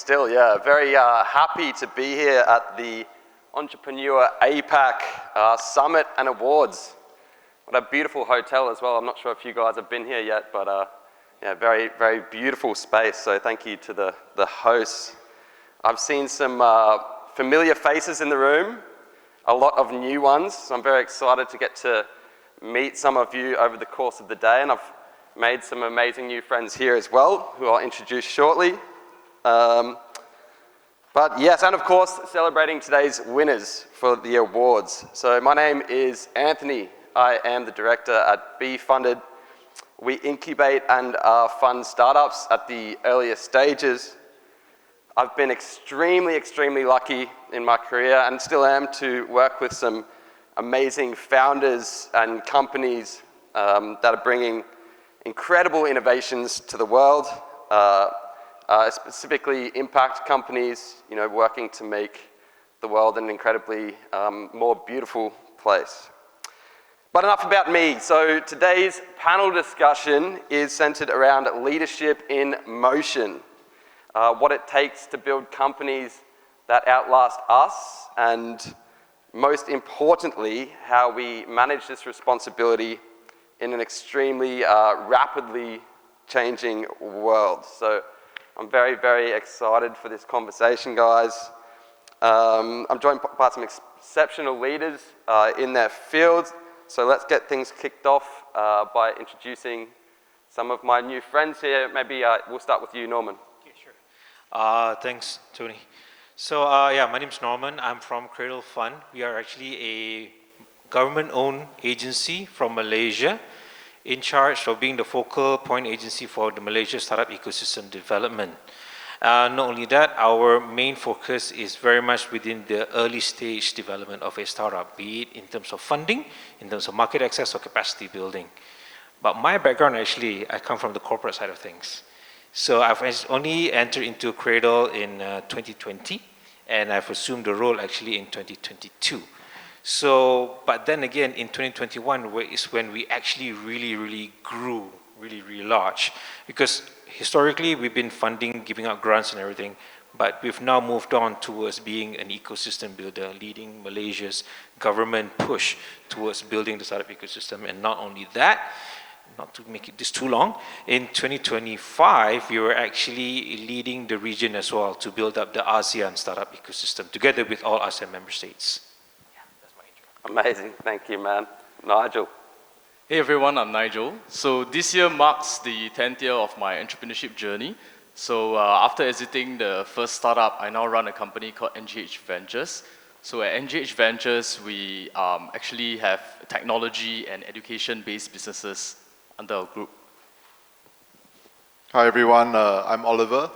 still, yeah. Very happy to be here at the Entrepreneur APAC Summit and Awards. What a beautiful hotel as well. I'm not sure if you guys have been here yet, but yeah, very, very beautiful space. So thank you to the hosts. I've seen some familiar faces in the room, a lot of new ones. So I'm very excited to get to meet some of you over the course of the day, and I've made some amazing new friends here as well, who I'll introduce shortly. But yes, and of course, celebrating today's winners for the awards. So my name is Anthony. I am the director at Be Funded. We incubate and fund startups at the earliest stages. I've been extremely, extremely lucky in my career, and still am, to work with some amazing founders and companies that are bringing incredible innovations to the world, specifically impact companies, working to make the world an incredibly more beautiful place. But enough about me. So today's panel discussion is centered around leadership in motion, what it takes to build companies that outlast us, and most importantly, how we manage this responsibility in an extremely rapidly changing world. So I'm very, very excited for this conversation, guys. I'm joined by some exceptional leaders in their fields. So let's get things kicked off by introducing some of my new friends here. Maybe we'll start with you, Norman. Yeah, sure. Thanks, Tony. So yeah, my name's Norman. I'm from Cradle Fund. We are actually a government-owned agency from Malaysia, in charge of being the focal point agency for the Malaysia startup ecosystem development. Not only that, our main focus is very much within the early stage development of a startup, be it in terms of funding, in terms of market access or capacity building. But my background, actually, I come from the corporate side of things. So I've only entered into Cradle in 2020, and I've assumed the role actually in 2022. So, but then again, in 2021 is when we actually really grew really large. Because historically, we've been funding, giving out grants and everything, but we've now moved on towards being an ecosystem builder, leading Malaysia's government push towards building the startup ecosystem. And not only that, not to make this too long, in 2025, we were actually leading the region as well to build up the ASEAN startup ecosystem together with all ASEAN member states. Yeah, that's my intro. Amazing, thank you, man. Nigel. Hey everyone, I'm Nigel. So this year marks the 10th year of my entrepreneurship journey. So after exiting the first startup, I now run a company called NGH Ventures. So at NGH Ventures, we actually have technology and education-based businesses under our group. Hi everyone, I'm Oliver.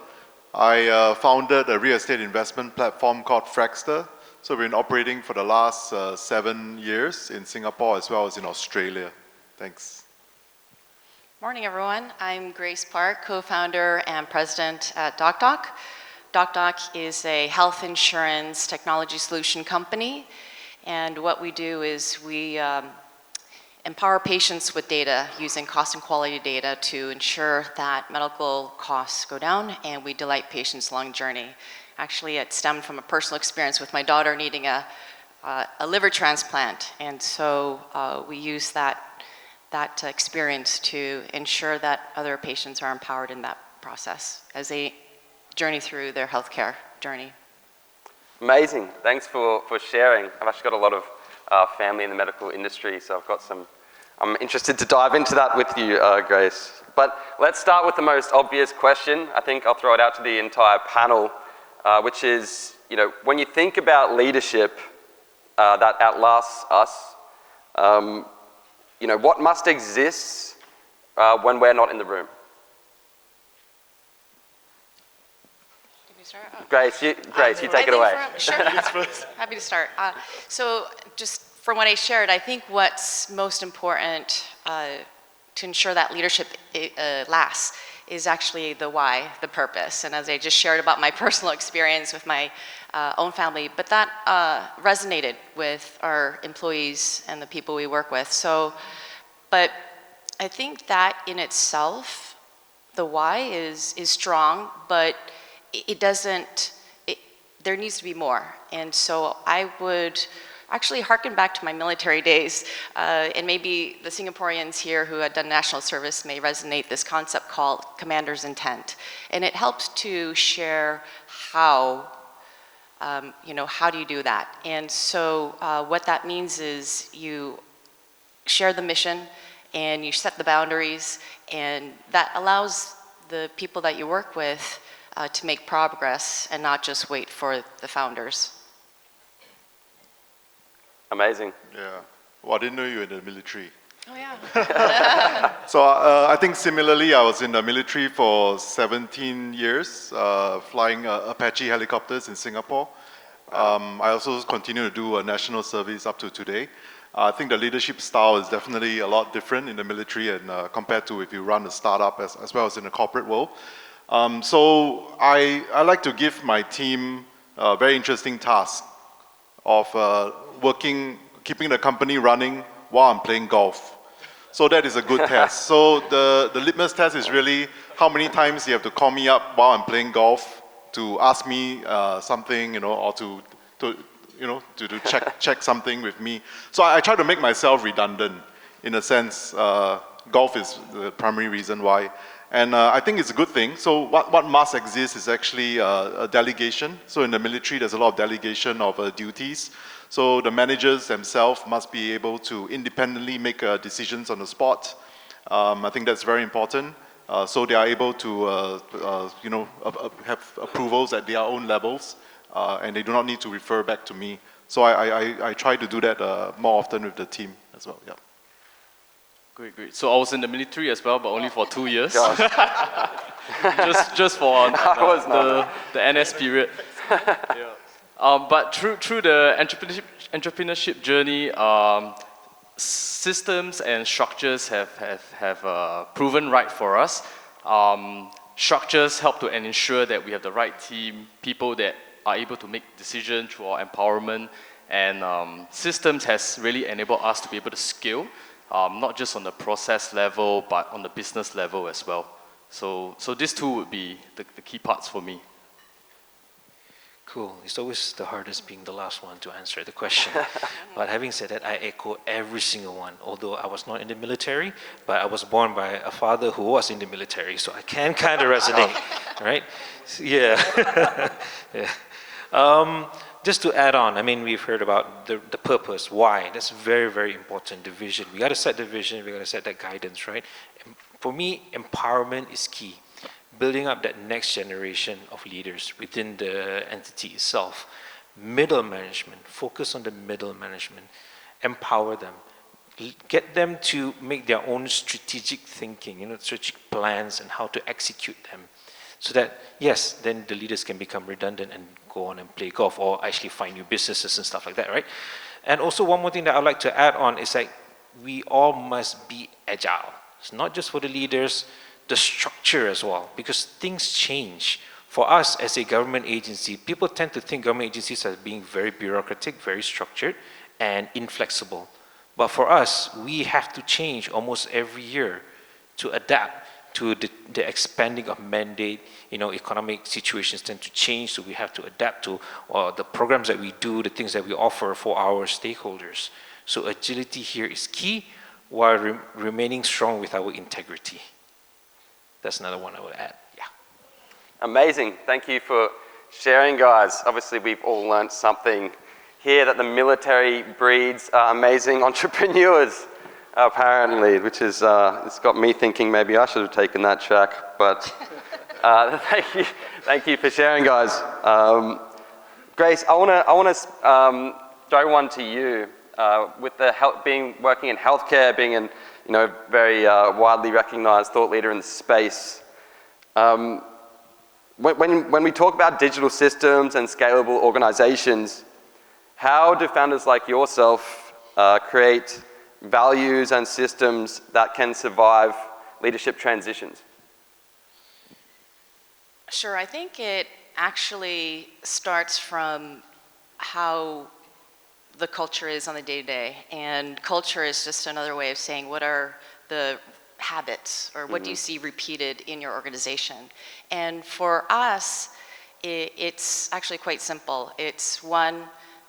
I founded a real estate investment platform called Fraxter. So we've been operating for the last 7 years in Singapore as well as in Australia. Thanks. Morning everyone, I'm Grace Park, co-founder and president at DocDoc. DocDoc is a health insurance technology solution company, and what we do is we empower patients with data using cost and quality data to ensure that medical costs go down, and we delight patients along the journey. Actually, it stemmed from a personal experience with my daughter needing a liver transplant, and so we use that experience to ensure that other patients are empowered in that process as they journey through their healthcare journey. Amazing, thanks for sharing. I've actually got a lot of family in the medical industry, so I'm interested to dive into that with you, Grace. But let's start with the most obvious question. I think I'll throw it out to the entire panel, which is, when you think about leadership that outlasts us, what must exist when we're not in the room? Grace, you take it away. Sure, happy to start. So just from what I shared, I think what's most important to ensure that leadership lasts is actually the why, the purpose. And as I just shared about my personal experience with my own family, but that resonated with our employees and the people we work with. So, but I think that in itself, the why is strong, but it doesn't, there needs to be more. And so I would actually harken back to my military days, and maybe the Singaporeans here who had done national service may resonate this concept called commander's intent. And it helps to share how, how do you do that? And so what that means is you share the mission and you set the boundaries, and that allows the people that you work with to make progress and not just wait for the founders. Amazing. Yeah. Well, I didn't know you were in the military. Oh yeah. So I think similarly, I was in the military for 17 years, flying Apache helicopters in Singapore. I also continue to do national service up to today. I think the leadership style is definitely a lot different in the military and compared to if you run a startup as well as in the corporate world. So I like to give my team a very interesting task of keeping the company running while I'm playing golf. So that is a good test. So the litmus test is really how many times you have to call me up while I'm playing golf to ask me something, or to check something with me. So I try to make myself redundant in a sense. Golf is the primary reason why. And I think it's a good thing. So what must exist is actually a delegation. So in the military, there's a lot of delegation of duties. So the managers themselves must be able to independently make decisions on the spot. I think that's very important. So they are able to, have approvals at their own levels, and they do not need to refer back to me. So I try to do that more often with the team as well. Yeah. Great. So I was in the military as well, but only for 2 years. Gosh. just for the NS period. But through the entrepreneurship journey, systems and structures have proven right for us. Structures help to ensure that we have the right team, people that are able to make decisions through our empowerment, and systems has really enabled us to be able to scale, not just on the process level, but on the business level as well. So these two would be the key parts for me. Cool. It's always the hardest being the last one to answer the question. But having said that, I echo every single one. Although I was not in the military, but I was born by a father who was in the military, so I can kind of resonate, right? Yeah. Yeah. Just to add on, I mean, we've heard about the purpose, why. That's very, very important, the vision. We got to set the vision, we got to set that guidance, right? And for me, empowerment is key. Building up that next generation of leaders within the entity itself. Middle management, focus on the middle management, empower them, get them to make their own strategic thinking, strategic plans and how to execute them. So that, yes, then the leaders can become redundant and go on and play golf or actually find new businesses and stuff like that, right? And also one more thing that I'd like to add on is like, we all must be agile. It's not just for the leaders, the structure as well, because things change. For us as a government agency, people tend to think government agencies are being very bureaucratic, very structured, and inflexible. But for us, we have to change almost every year to adapt to the expanding of mandate. Economic situations tend to change, so we have to adapt to the programs that we do, the things that we offer for our stakeholders. So agility here is key, while remaining strong with our integrity. That's another one I would add, yeah. Amazing. Thank you for sharing, guys. Obviously, we've all learned something here that the military breeds amazing entrepreneurs, apparently, which is, it's got me thinking maybe I should have taken that track, but thank you for sharing, guys. Grace, I want to throw one to you. With the working in healthcare, being an very widely recognized thought leader in the space. When we talk about digital systems and scalable organizations, how do founders like yourself create values and systems that can survive leadership transitions? Sure, I think it actually starts from how the culture is on the day-to-day, and culture is just another way of saying what are the habits or what do you see repeated in your organization. And for us, it's actually quite simple. It's one,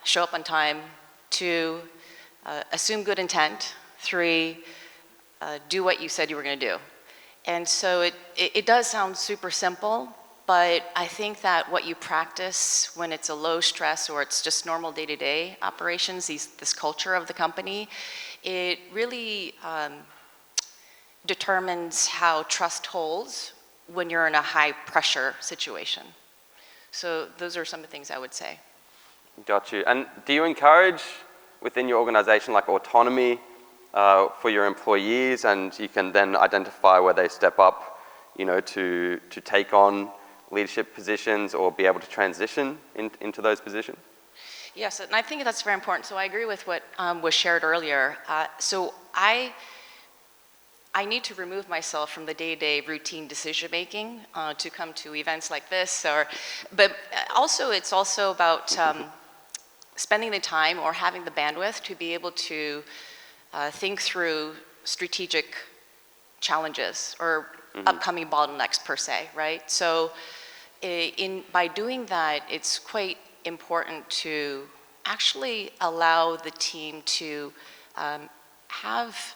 show up on time. Two, assume good intent. Three, do what you said you were going to do. And so it does sound super simple, but I think that what you practice when it's a low stress or it's just normal day-to-day operations, this culture of the company, it really determines how trust holds when you're in a high pressure situation. So those are some of the things I would say. Got you. And do you encourage within your organization like autonomy for your employees, and you can then identify where they step up, to take on leadership positions or be able to transition into those positions? Yes, and I think that's very important. So I agree with what was shared earlier. So I need to remove myself from the day-to-day routine decision-making to come to events like this. But also, it's also about spending the time or having the bandwidth to be able to think through strategic challenges or upcoming bottlenecks per se, right? So by doing that, it's quite important to actually allow the team to have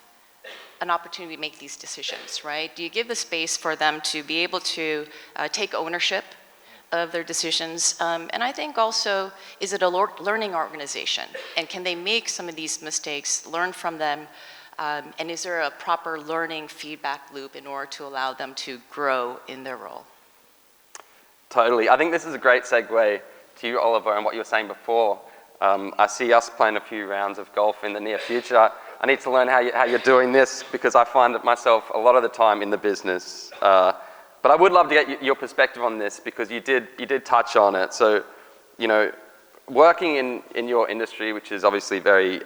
an opportunity to make these decisions, right? Do you give the space for them to be able to take ownership of their decisions? And I think also, is it a learning organization? And can they make some of these mistakes, learn from them? And is there a proper learning feedback loop in order to allow them to grow in their role? Totally. I think this is a great segue to you, Oliver, and what you were saying before. I see us playing a few rounds of golf in the near future. I need to learn how you're doing this, because I find it myself a lot of the time in the business. But I would love to get your perspective on this, because you did touch on it. So, working in your industry, which is obviously very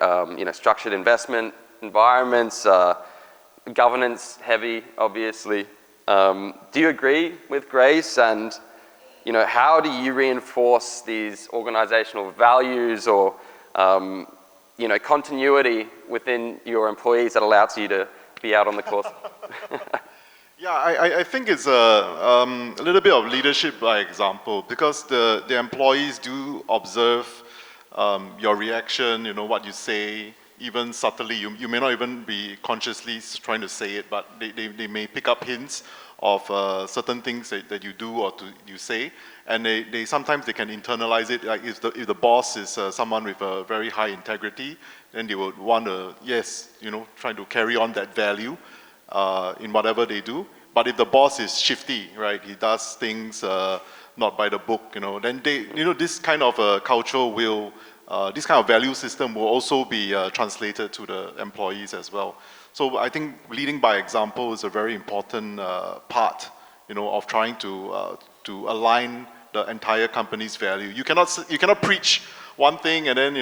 structured investment environments, governance heavy, obviously. Do you agree with Grace? And how do you reinforce these organizational values or continuity within your employees that allows you to be out on the course? Yeah, I think it's a little bit of leadership by example, because the employees do observe your reaction, what you say, even subtly. You may not even be consciously trying to say it, but they may pick up hints of certain things that you do or you say, and they sometimes they can internalize it. Like if the boss is someone with a very high integrity, then they would want to, try to carry on that value in whatever they do. But if the boss is shifty, right, he does things not by the book, then this kind of culture will, this kind of value system will also be translated to the employees as well. So I think leading by example is a very important part, of trying to align the entire company's value. You cannot preach one thing and then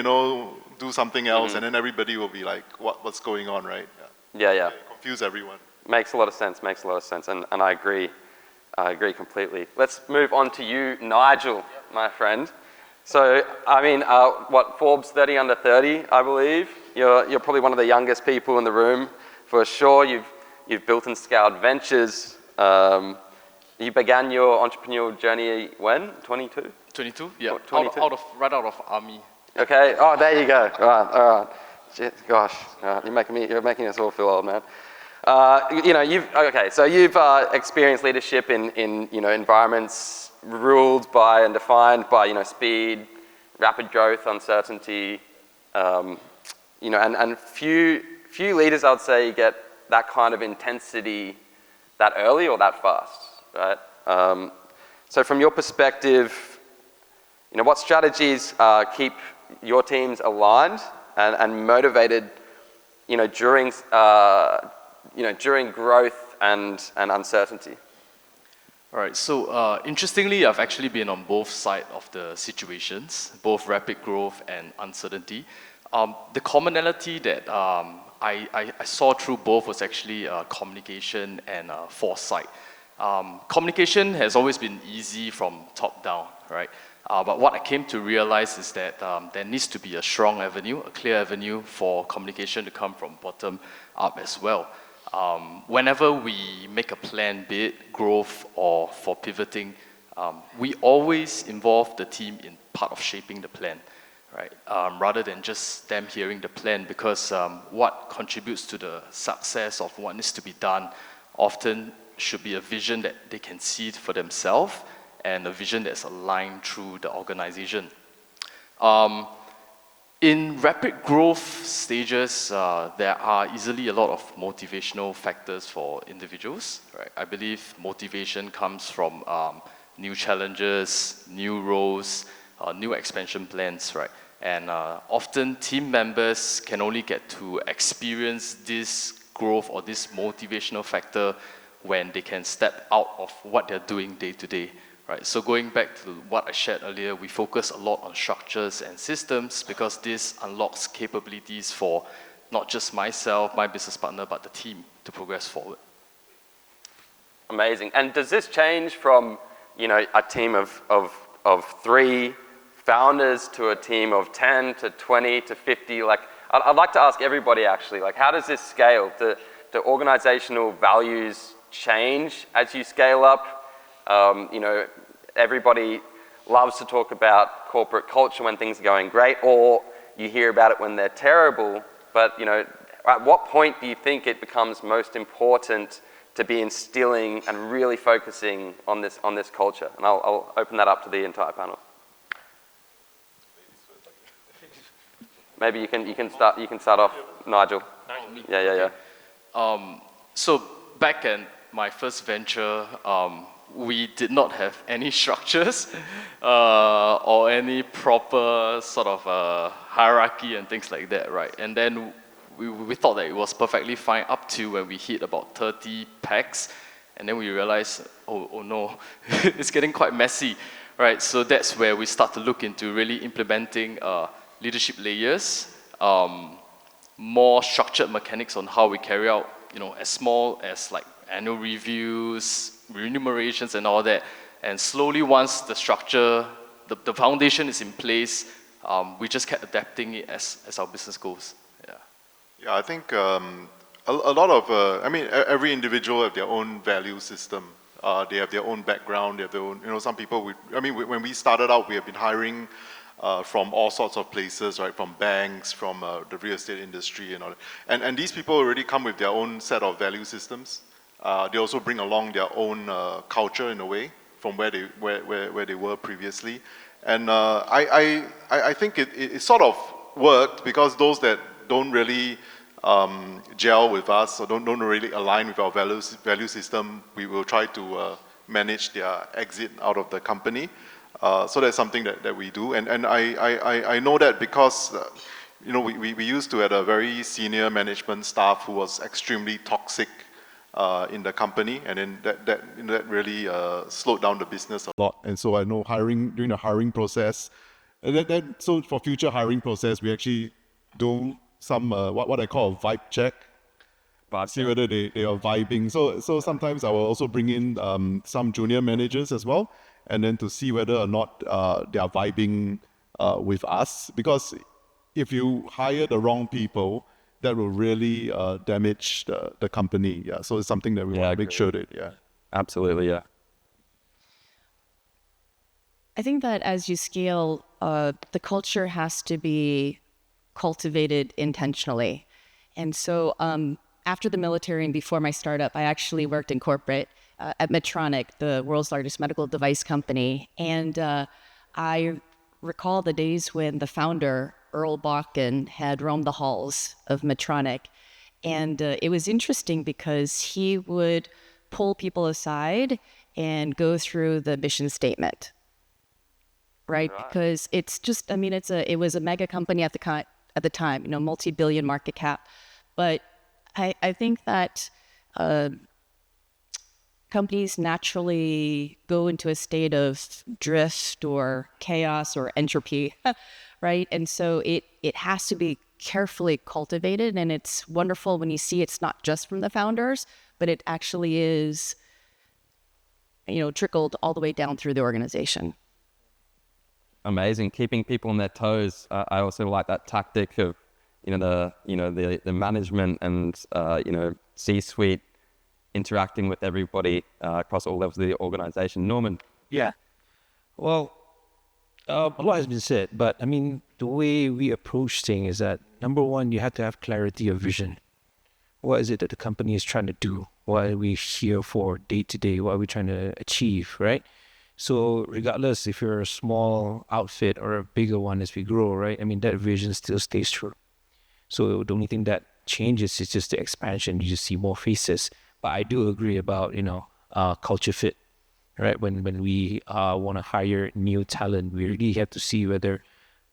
do something else, and then everybody will be like, what's going on, right? Yeah. Confuse everyone. Makes a lot of sense, and I agree completely. Let's move on to you, Nigel, my friend. So, Forbes 30 under 30, I believe. You're probably one of the youngest people in the room, for sure. You've built and scaled ventures. You began your entrepreneurial journey when? 22? 22, yeah. 22? Right out of army. Okay. Oh, there you go. All right. Shit, gosh, you're making us all feel old, man. You've experienced leadership in environments ruled by and defined by speed, rapid growth, uncertainty, and few leaders, I would say, get that kind of intensity that early or that fast, right? So from your perspective, what strategies keep your teams aligned and motivated, during growth and uncertainty? All right, so interestingly, I've actually been on both sides of the situations, both rapid growth and uncertainty. The commonality that I saw through both was actually communication and foresight. Communication has always been easy from top down, right? But what I came to realize is that there needs to be a strong avenue, a clear avenue for communication to come from bottom up as well. Whenever we make a plan, be it growth or for pivoting, we always involve the team in part of shaping the plan, right? Rather than just them hearing the plan, because what contributes to the success of what needs to be done often should be a vision that they can see for themselves and a vision that's aligned through the organization. In rapid growth stages, there are easily a lot of motivational factors for individuals, right? I believe motivation comes from new challenges, new roles, new expansion plans, right? And often team members can only get to experience this growth or this motivational factor when they can step out of what they're doing day to day. Right, so going back to what I shared earlier, we focus a lot on structures and systems because this unlocks capabilities for not just myself, my business partner, but the team to progress forward. Amazing. And does this change from, a team of 3 founders to a team of 10 to 20 to 50? Like, I'd like to ask everybody actually, like, how does this scale? Do organizational values change as you scale up? Everybody loves to talk about corporate culture when things are going great, or you hear about it when they're terrible. But, at what point do you think it becomes most important to be instilling and really focusing on this culture? And I'll open that up to the entire panel. Maybe you can start off, Nigel. Yeah. So back in my first venture, we did not have any structures or any proper sort of hierarchy and things like that, right? And then we thought that it was perfectly fine up to when we hit about 30 packs, and then we realized, oh no, it's getting quite messy, right? So that's where we start to look into really implementing leadership layers, more structured mechanics on how we carry out, as small as like annual reviews, remunerations and all that. And slowly, once the structure, the foundation is in place, we just kept adapting it as our business goes. Yeah, I think a lot of, every individual have their own value system. They have their own background, they have their own, some people, when we started out, we have been hiring from all sorts of places, right? From banks, from the real estate industry and all that. And these people already come with their own set of value systems. They also bring along their own culture in a way from where they were previously, and I think it sort of worked because those that don't really gel with us or don't really align with our value system, we will try to manage their exit out of the company. So that's something that we do, and I know that because we used to have a very senior management staff who was extremely toxic in the company, and then that really slowed down the business a lot. And so I know during the hiring process, so for future hiring process, we actually do some what I call a vibe check, see whether they are vibing. So sometimes I will also bring in some junior managers as well, and then to see whether or not they are vibing with us. Because if you hire the wrong people, that will really damage the company. Yeah, so it's something that we want to make sure that, Absolutely, yeah. I think that as you scale, the culture has to be cultivated intentionally. And so after the military and before my startup, I actually worked in corporate at Medtronic, the world's largest medical device company. And I recall the days when the founder, Earl Bakken, had roamed the halls of Medtronic. And it was interesting because he would pull people aside and go through the mission statement, right? Because it's just, it was a mega company at the time, multi-billion market cap. But I think that companies naturally go into a state of drift or chaos or entropy, right? And so it has to be carefully cultivated, and it's wonderful when you see it's not just from the founders, but it actually is, trickled all the way down through the organization. Amazing, keeping people on their toes. I also like that tactic of, the management and C-suite interacting with everybody across all levels of the organization. Norman. Yeah. Well, a lot has been said, but I mean, the way we approach things is that number one, you have to have clarity of vision. What is it that the company is trying to do? What are we here for day to day? What are we trying to achieve, right? So regardless if you're a small outfit or a bigger one as we grow, right? I mean, that vision still stays true. So the only thing that changes is just the expansion. You just see more faces. But I do agree about, culture fit, right? When we want to hire new talent, we really have to see whether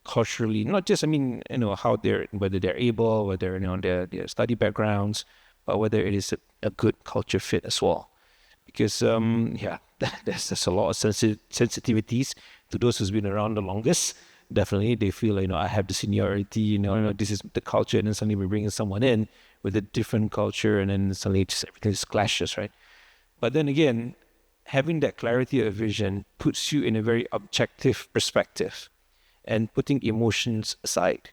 culturally, not just, how whether they're able, whether, their study backgrounds, but whether it is a good culture fit as well. Because, there's a lot of sensitivities to those who's been around the longest. Definitely, they feel, I have the seniority, this is the culture, and then suddenly we're bringing someone in with a different culture, and then suddenly just everything just clashes, right? But then again, having that clarity of vision puts you in a very objective perspective, and putting emotions aside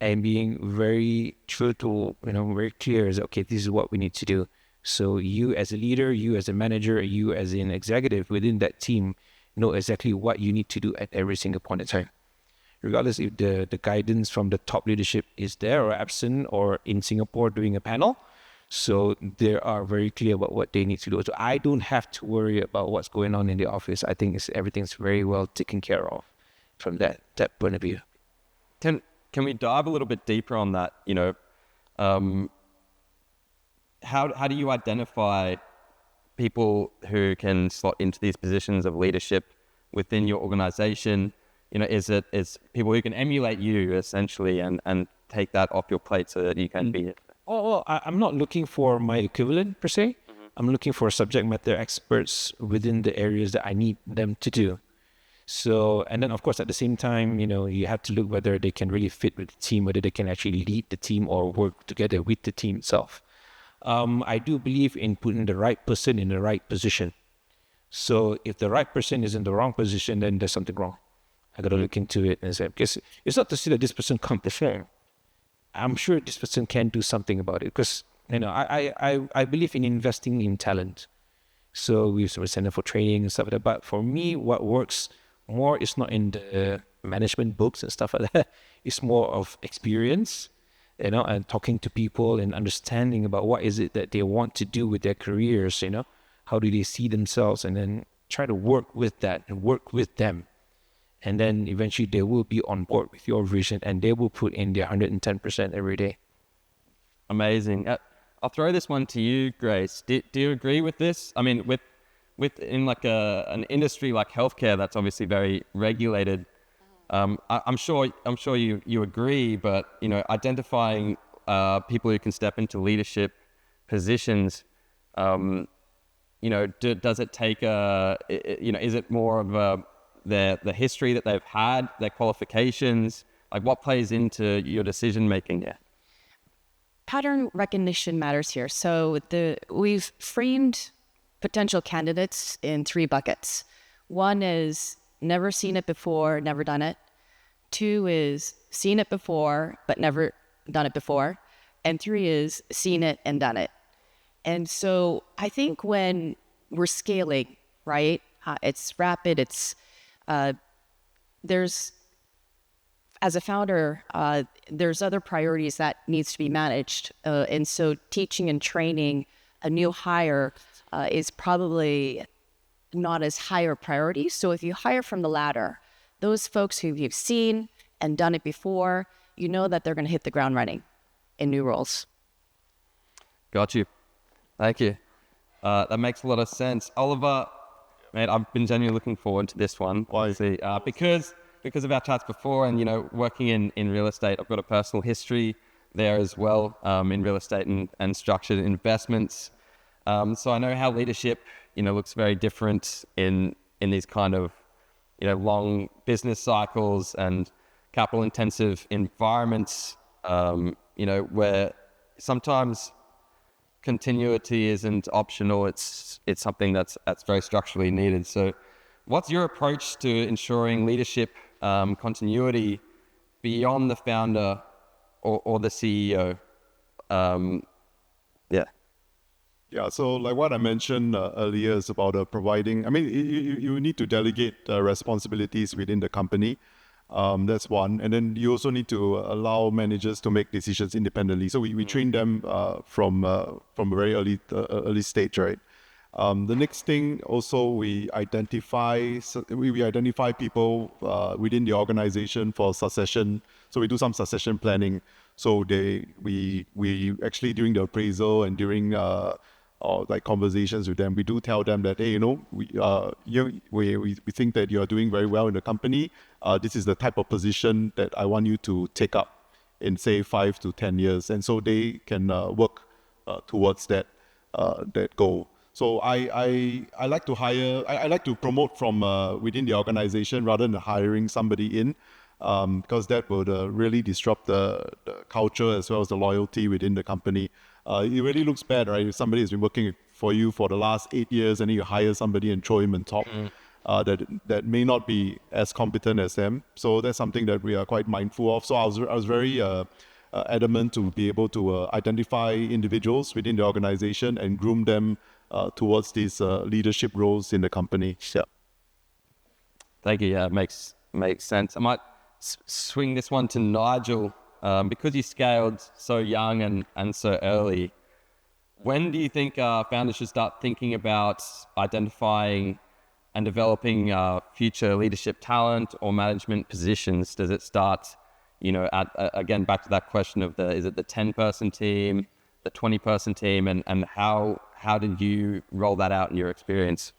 and being very true to, very clear is, okay, this is what we need to do. So you as a leader, you as a manager, you as an executive within that team know exactly what you need to do at every single point in time. Regardless if the guidance from the top leadership is there or absent or in Singapore doing a panel. So they are very clear about what they need to do. So I don't have to worry about what's going on in the office. I think everything's very well taken care of from that point of view. Can we dive a little bit deeper on that? How do you identify people who can slot into these positions of leadership within your organization? Is people who can emulate you essentially and take that off your plate so that you can be it? Well, I'm not looking for my equivalent per se. I'm looking for subject matter experts within the areas that I need them to do. So, and then of course at the same time, you have to look whether they can really fit with the team, whether they can actually lead the team or work together with the team itself. I do believe in putting the right person in the right position. So if the right person is in the wrong position, then there's something wrong. I got to look into it and say, because it's not to say that this person can't perform. I'm sure this person can do something about it, because I believe in investing in talent. So we use a center for training and stuff like that. But for me, what works more is not in the management books and stuff like that. It's more of experience, and talking to people and understanding about what is it that they want to do with their careers, how do they see themselves, and then try to work with that and work with them. And then eventually they will be on board with your vision and they will put in their 110% every day. Amazing. I'll throw this one to you, Grace. Do you agree with this? I mean, with in like an industry like healthcare that's obviously very regulated, I'm sure you agree. But identifying people who can step into leadership positions, does it take is it more of the history that they've had, their qualifications? Like, what plays into your decision making here? Pattern recognition matters here. So we've framed potential candidates in 3 buckets. 1 is never seen it before, never done it. 2 is seen it before, but never done it before. And 3 is seen it and done it. And so I think when we're scaling, right, it's rapid, as a founder, there's other priorities that needs to be managed. And so teaching and training a new hire is probably not as high a priority. So if you hire from the ladder, those folks who you've seen and done it before, you know that they're going to hit the ground running in new roles. Got you. Thank you. That makes a lot of sense. Oliver, mate, I've been genuinely looking forward to this one. Why? Because of our chats before and, working in real estate, I've got a personal history there as well, in real estate and structured investments. So I know how leadership, looks very different in these kind of, long business cycles and capital intensive environments, where sometimes continuity isn't optional. It's something that's very structurally needed. So what's your approach to ensuring leadership continuity beyond the founder or the CEO? Yeah, Yeah, so like what I mentioned earlier is about providing, I mean, you need to delegate responsibilities within the company. That's one. And then you also need to allow managers to make decisions independently. So we train them from a very early stage, right? The next thing also, we identify people within the organization for succession. So we do some succession planning. So we actually, during the appraisal and during or like conversations with them, we do tell them that, hey, we think that you're doing very well in the company. This is the type of position that I want you to take up in, say, 5 to 10 years, and so they can work towards that goal. So I like to hire. I like to promote from within the organization rather than hiring somebody in, because that would really disrupt the culture as well as the loyalty within the company. It really looks bad, right? If somebody has been working for you for the last 8 years and then you hire somebody and throw him on top, that may not be as competent as them. So that's something that we are quite mindful of. So I was very adamant to be able to identify individuals within the organization and groom them towards these leadership roles in the company. Yeah. Thank you. Yeah, it makes sense. I might swing this one to Nigel. Because you scaled so young and so early, when do you think founders should start thinking about identifying and developing future leadership talent or management positions? Does it start, again, back to that question of is it the 10-person team, the 20-person team, and how did you roll that out in your experience?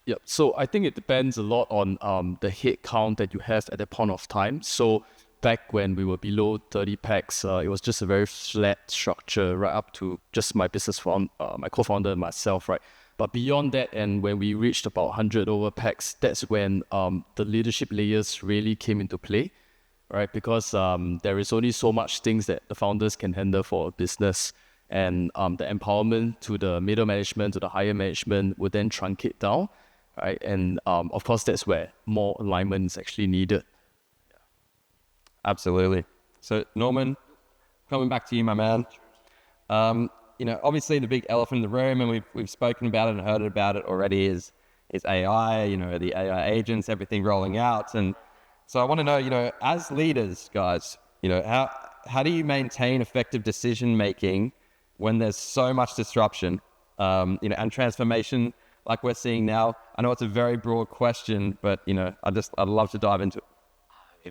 Yeah, so I think it depends a lot on the head count that you have at that point of time. So back when we were below 30 packs, it was just a very flat structure right up to just my my co-founder and myself, right? But beyond that, and when we reached about 100 over packs, that's when the leadership layers really came into play, right? Because there is only so much things that the founders can handle for a business, and the empowerment to the middle management, to the higher management would then truncate down, right? And of course, that's where more alignment is actually needed. Absolutely. So Norman, coming back to you, my man. Obviously the big elephant in the room, and we've spoken about it and heard about it already, is AI. The AI agents, everything rolling out, and so I want to know, as leaders, guys, how do you maintain effective decision making when there's so much disruption, and transformation like we're seeing now? I know it's a very broad question, but I'd love to dive into it.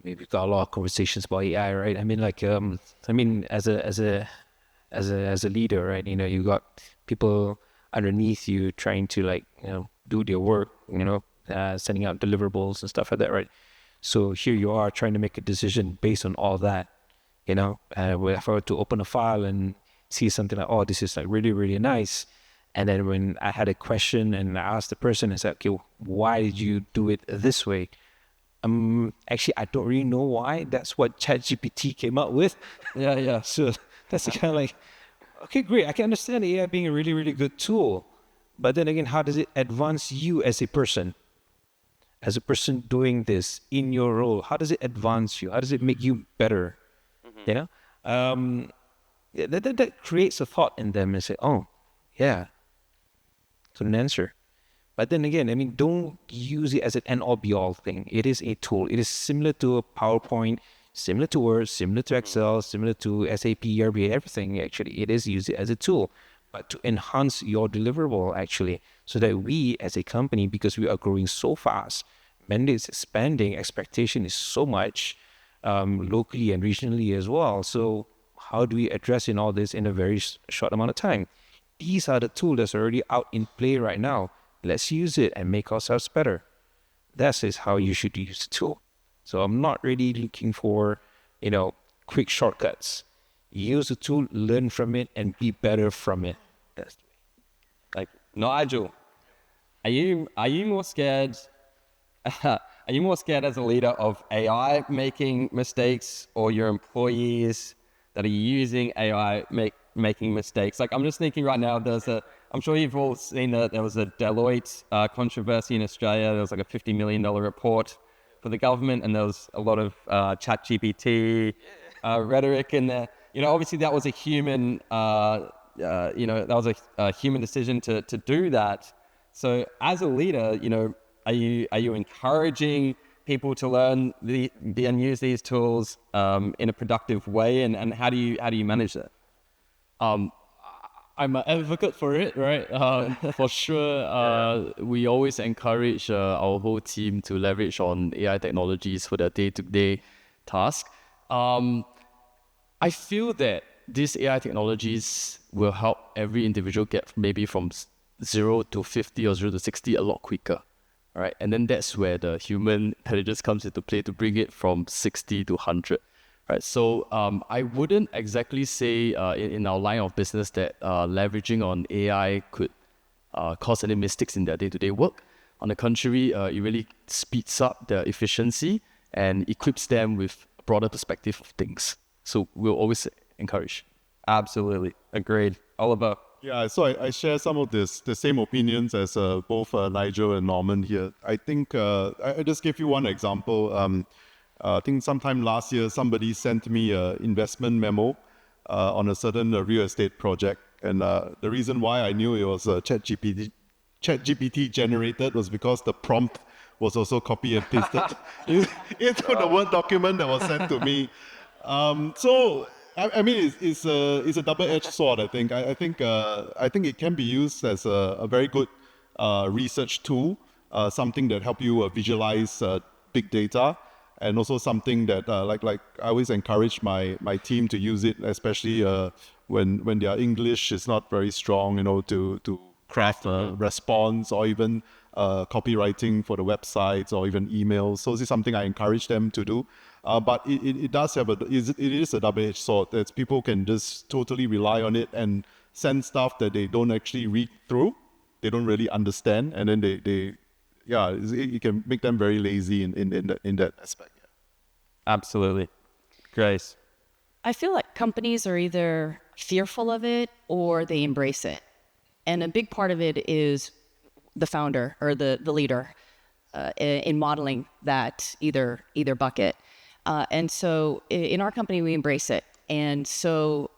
We've got a lot of conversations about AI, right? I mean, as a leader, right? You got people underneath you trying to do their work, sending out deliverables and stuff like that, right? So here you are trying to make a decision based on all that, if I were to open a file and see something like, oh, this is really, really nice. And then when I had a question and I asked the person, I said, okay, why did you do it this way? Actually, I don't really know why. That's what ChatGPT came up with. Yeah. So that's kind of okay, great. I can understand AI being a really, really good tool. But then again, how does it advance you as a person? As a person doing this in your role, how does it advance you? How does it make you better? That creates a thought in them and say, oh, yeah, it's an answer. But then again, don't use it as an end-all be-all thing. It is a tool. It is similar to a PowerPoint, similar to Word, similar to Excel, similar to SAP, ERP, everything, actually. It is used as a tool, but to enhance your deliverable, actually, so that we as a company, because we are growing so fast, mandates expanding, expectation is so much, locally and regionally as well. So how do we address in all this in a very short amount of time? These are the tools that's already out in play right now. Let's use it and make ourselves better. That is how you should use the tool. So I'm not really looking for, quick shortcuts. Use the tool, learn from it, and be better from it. That's the way. Nigel, are you more scared? Are you more scared as a leader of AI making mistakes, or your employees that are using AI making mistakes? I'm just thinking right now, I'm sure you've all seen that there was a Deloitte controversy in Australia. There was a $50 million report for the government, and there was a lot of ChatGPT rhetoric in there. Obviously that was a human that was a human decision to do that. So as a leader, are you encouraging people to learn and use these tools in a productive way, and how do you manage that? I'm an advocate for it, right? For sure, we always encourage our whole team to leverage on AI technologies for their day-to-day task. I feel that these AI technologies will help every individual get maybe from 0 to 50 or 0 to 60 a lot quicker, right? And then that's where the human intelligence comes into play to bring it from 60 to 100. Right, so I wouldn't exactly say in our line of business that leveraging on AI could cause any mistakes in their day-to-day work. On the contrary, it really speeds up their efficiency and equips them with a broader perspective of things. So we'll always encourage. Absolutely. Agreed. Oliver? Yeah, so I share some of the same opinions as both Nigel and Norman here. I think I just give you one example. I think sometime last year, somebody sent me an investment memo on a certain real estate project. And the reason why I knew it was ChatGPT generated was because the prompt was also copy and pasted into the Word document that was sent to me. So, I mean, it's a double-edged sword, I think. I think it can be used as a very good research tool, something that help you visualize big data. And also something that, like I always encourage my team to use it, especially when their English is not very strong, to craft a response or even copywriting for the websites or even emails. So this is something I encourage them to do. But it does have it is a double-edged sword that people can just totally rely on it and send stuff that they don't actually read through, they don't really understand, and then it can make them very lazy in that aspect. Yeah. Absolutely. Grace? I feel like companies are either fearful of it or they embrace it. And a big part of it is the founder or the leader in modeling that either bucket. And so in our company, we embrace it. And so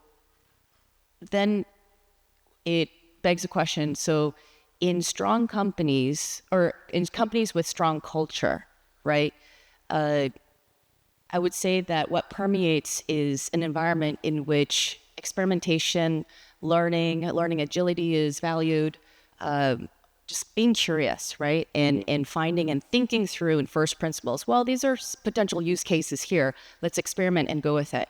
then it begs a question. So in strong companies or in companies with strong culture, right? I would say that what permeates is an environment in which experimentation, learning agility is valued, just being curious, right? And finding and thinking through in first principles. Well, these are potential use cases here. Let's experiment and go with it.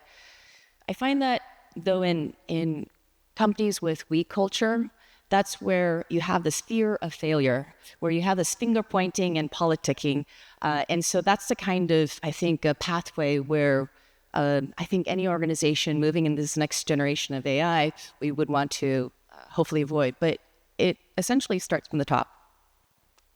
I find that though in companies with weak culture, that's where you have this fear of failure, where you have this finger pointing and politicking. And so that's the kind of, I think, a pathway where I think any organization moving in this next generation of AI, we would want to hopefully avoid. But it essentially starts from the top.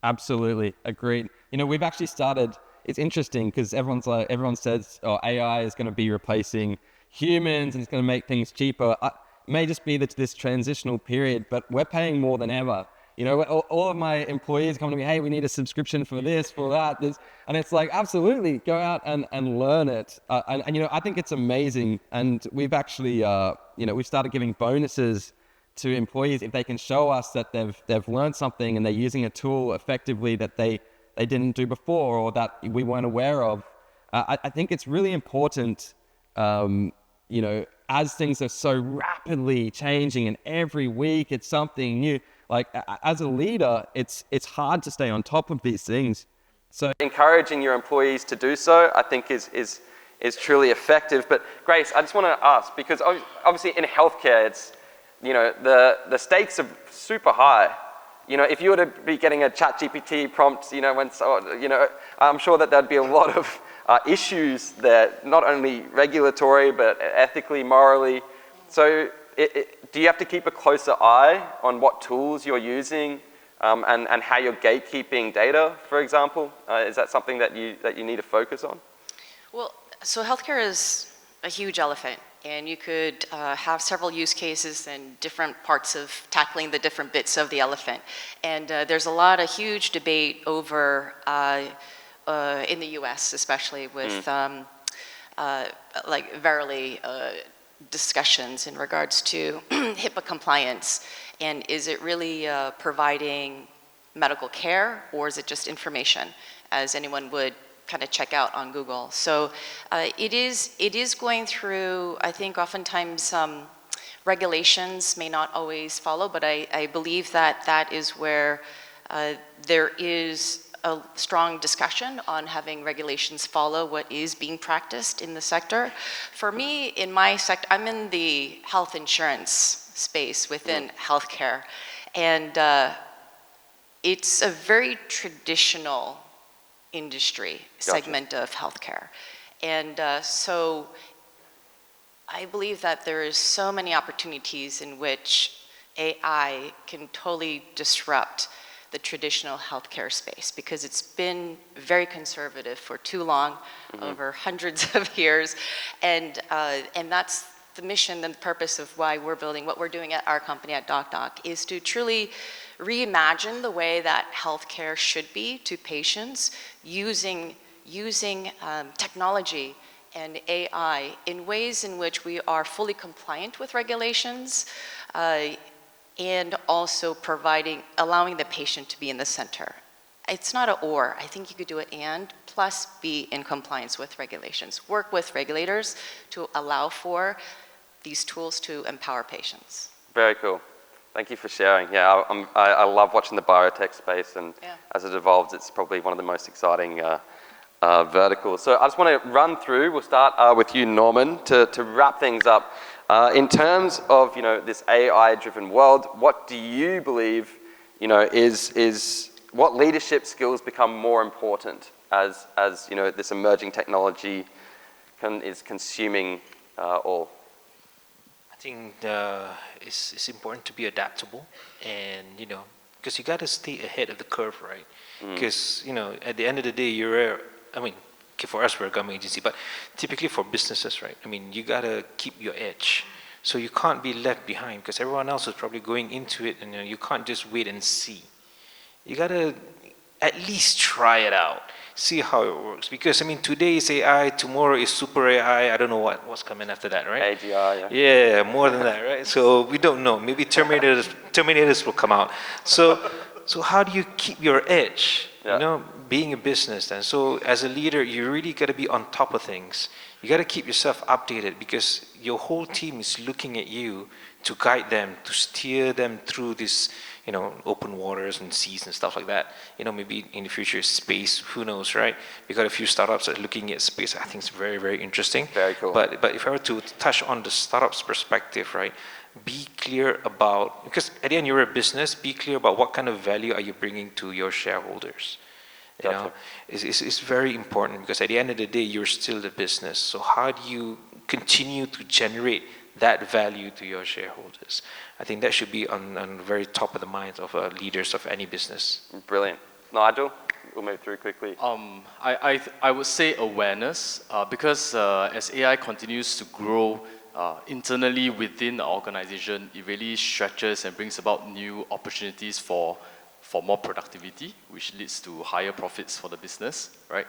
Absolutely. Agreed. We've actually started, it's interesting because everyone says, AI is going to be replacing humans and it's going to make things cheaper. It may just be this transitional period, but we're paying more than ever. All of my employees come to me, hey, we need a subscription for this, for that, this. And it's like, absolutely, go out and learn it. And I think it's amazing. And we've actually, we've started giving bonuses to employees if they can show us that they've learned something and they're using a tool effectively that they didn't do before or that we weren't aware of. I think it's really important, as things are so rapidly changing and every week it's something new. Like as a leader, it's hard to stay on top of these things. So encouraging your employees to do so, I think is truly effective. But Grace, I just want to ask, because obviously in healthcare, it's, the stakes are super high. If you were to be getting a ChatGPT prompt, I'm sure that there'd be a lot of issues there, not only regulatory, but ethically, morally. So do you have to keep a closer eye on what tools you're using and how you're gatekeeping data, for example? Is that something that you need to focus on? Well, so healthcare is a huge elephant, and you could have several use cases and different parts of tackling the different bits of the elephant. And there's a huge debate over in the US, especially with like Verily discussions in regards to HIPAA compliance, and is it really providing medical care, or is it just information, as anyone would kind of check out on Google? So it is going through, I think oftentimes regulations may not always follow, but I believe that is where there is a strong discussion on having regulations follow what is being practiced in the sector. For me, in my sector, I'm in the health insurance space within healthcare, and it's a very traditional industry segment of healthcare. And so I believe that there is so many opportunities in which AI can totally disrupt the traditional healthcare space, because it's been very conservative for too long, over hundreds of years, and that's the mission and the purpose of why we're building what we're doing at our company at DocDoc, is to truly reimagine the way that healthcare should be to patients, using technology and AI in ways in which we are fully compliant with regulations, and also allowing the patient to be in the center. It's not an or. I think you could do it and, plus be in compliance with regulations. Work with regulators to allow for these tools to empower patients. Very cool. Thank you for sharing. Yeah, I love watching the biotech space, and as it evolves, it's probably one of the most exciting verticals. So I just want to run through. We'll start with you, Norman, to wrap things up. In terms of this AI-driven world, what do you believe is what leadership skills become more important as this emerging technology is consuming all? I think it's important to be adaptable, and because you got to stay ahead of the curve, right? Because at the end of the day, okay, for us, we're a government agency, but typically for businesses, right? You gotta keep your edge. So you can't be left behind, because everyone else is probably going into it, and you can't just wait and see. You gotta at least try it out, see how it works. Because today is AI, tomorrow is super AI. I don't know what's coming after that, right? AGI, yeah, more than that, right? So we don't know. Maybe Terminators will come out. So how do you keep your edge? Being a business, and so as a leader, you really got to be on top of things. You got to keep yourself updated, because your whole team is looking at you to guide them, to steer them through this, open waters and seas and stuff like that. Maybe in the future, space, who knows, right? We got a few startups that are looking at space. I think it's very, very interesting. Very cool. But if I were to touch on the startup's perspective, right? Be clear about, because at the end you're a business, be clear about what kind of value are you bringing to your shareholders. It's very important, because at the end of the day, you're still the business. So how do you continue to generate that value to your shareholders? I think that should be on the very top of the minds of leaders of any business. Brilliant. Nigel, we'll move through quickly. I would say awareness, because as AI continues to grow internally within the organization, it really stretches and brings about new opportunities for more productivity, which leads to higher profits for the business, right?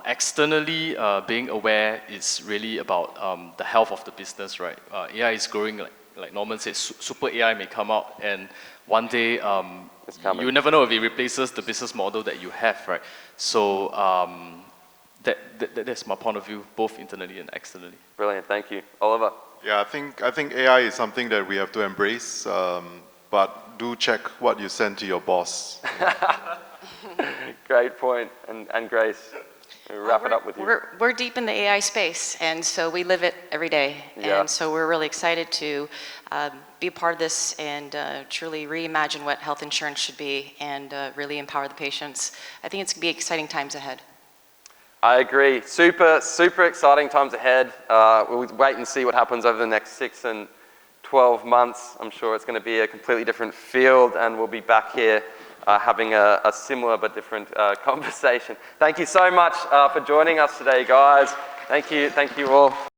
Externally, being aware is really about the health of the business, right? AI is growing, like Norman said, super AI may come out, and one day you never know if it replaces the business model that you have, right? So that's my point of view, both internally and externally. Brilliant, thank you. Oliver? Yeah, I think AI is something that we have to embrace, but do check what you send to your boss. Great point. And Grace, we'll wrap it up with you. We're deep in the AI space, and so we live it every day. Yeah. And so we're really excited to be a part of this and truly reimagine what health insurance should be, and really empower the patients. I think it's going to be exciting times ahead. I agree. Super, super exciting times ahead. We'll wait and see what happens over the next 6 and 12 months. I'm sure it's going to be a completely different field, and we'll be back here having a similar but different conversation. Thank you so much for joining us today, guys. Thank you all.